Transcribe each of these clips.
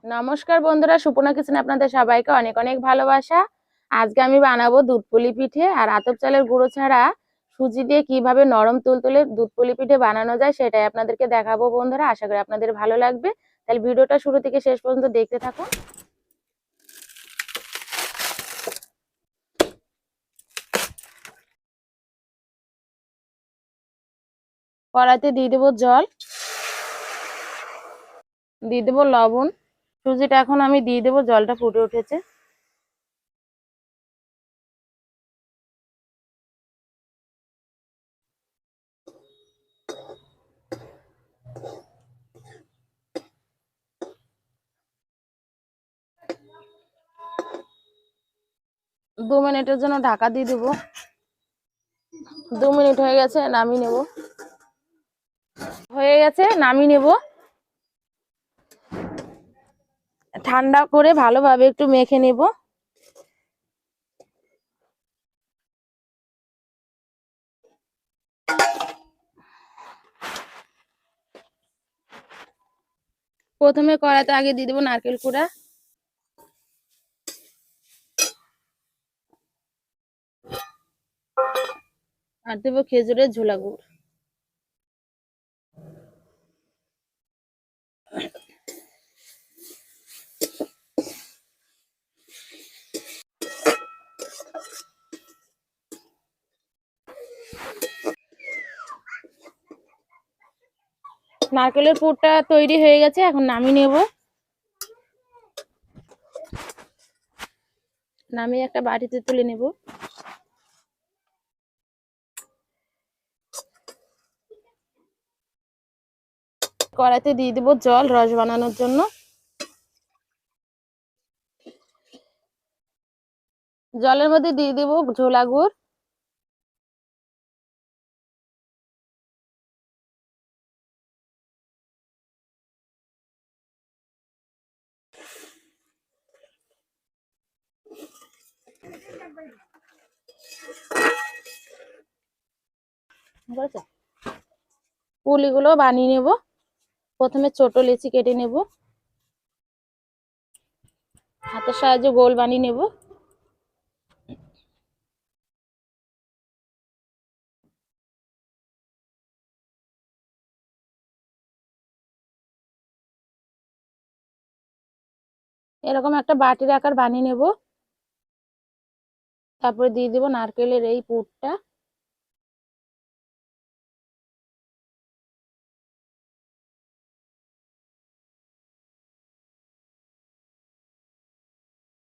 নমস্কার বন্ধুরা, সুপর্ণা কিচেনে আপনাদের সবাইকে অনেক অনেক ভালোবাসা। আজকে আমি বানাবো দুধপুলি পিঠে। আর আতপ চালের গুঁড়ো ছাড়া সুজি দিয়ে কিভাবে নরম তুলতুলে দুধপুলি পিঠে বানানো যায় সেটাই আপনাদেরকে দেখাবো বন্ধুরা। আশা করি আপনাদের ভালো লাগবে, তাহলে ভিডিওটা শুরু থেকে শেষ পর্যন্ত দেখতে থাকুন। কড়াইতে দিয়ে দেবো জল, দিয়ে দেবো লবণ। সুজিটা এখন আমি দিয়ে দেবো, জলটা ফুটে উঠেছে। দু মিনিটের জন্য ঢাকা দিয়ে দেবো। 2 মিনিট হয়ে গেছে, নামিয়ে নেব। নামিয়ে নেব। ঠান্ডা করে ভালোভাবে একটু মেখে নেব। প্রথমে কড়াইতে আগে দিয়ে দেবো নারকেল কুড়া, আর দেবো খেজুরের ঝোলা গুড়। নারকেলের পুরটা তৈরি হয়ে গেছে, এখন নামিয়ে নেব। নামিয়ে একটা বাটিতে তুলে নেব। কড়াইতে দিয়ে দেবো জল রস বানানোর জন্য। জলের মধ্যে দিয়ে দেবো ঝোলা গুড়। পুলিগুলো বানিয়ে নেব। প্রথমে ছোট লেচি কেটে নেব, হাতের সাহায্যে গোল বানিয়ে নেব। এরকম একটা বাটির আকার বানিয়ে নেব। তারপরে দিয়ে দেবো নারকেলের এই পুরটা।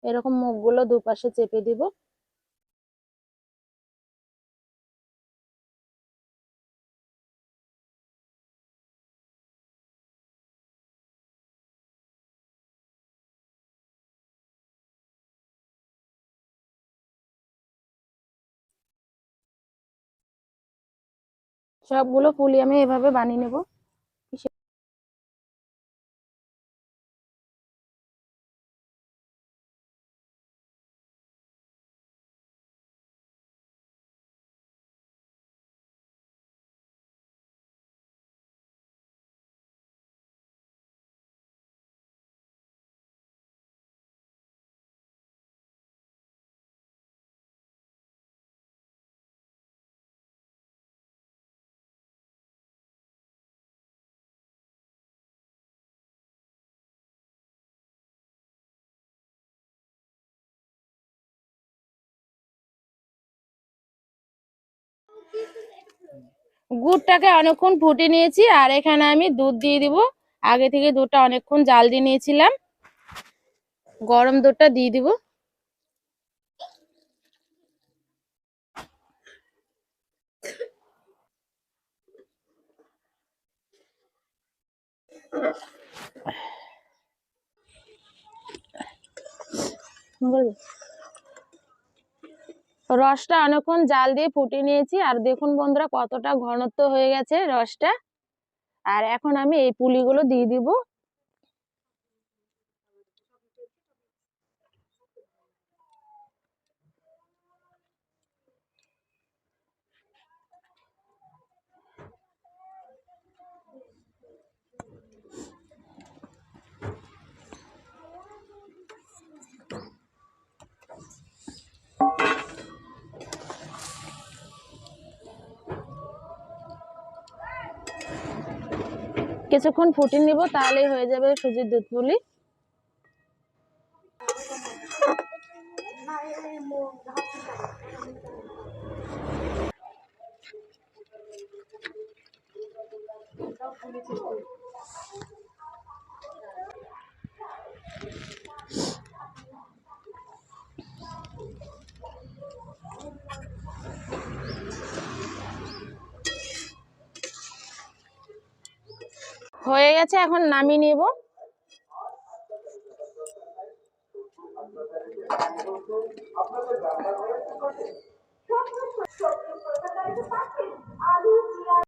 এরকম মুখগুলো দুপাশে চেপে দিব। সবগুলো পুলি আমি এভাবে বানিয়ে নেব। গুড়টাকে অনেকক্ষণ ফুটে নিয়েছি, আর এখানে আমি দুধ দিয়ে দিব। আগে থেকে দুধটা অনেকক্ষণ জাল দিয়ে নিয়েছিলাম, গরম দুধটা দিয়ে দিব। রসটা অনেকক্ষণ জাল দিয়ে ফুটিয়ে নিয়েছি, আর দেখুন বন্ধুরা কতটা ঘনত্ব হয়ে গেছে রসটা। আর এখন আমি এই পুলিগুলো দিয়ে দিব। কিছুক্ষণ ফুটিয়ে নিব, তাহলেই হয়ে যাবে সুজির দুধ পুলি। হয়ে গেছে, এখন নামিয়ে নিব।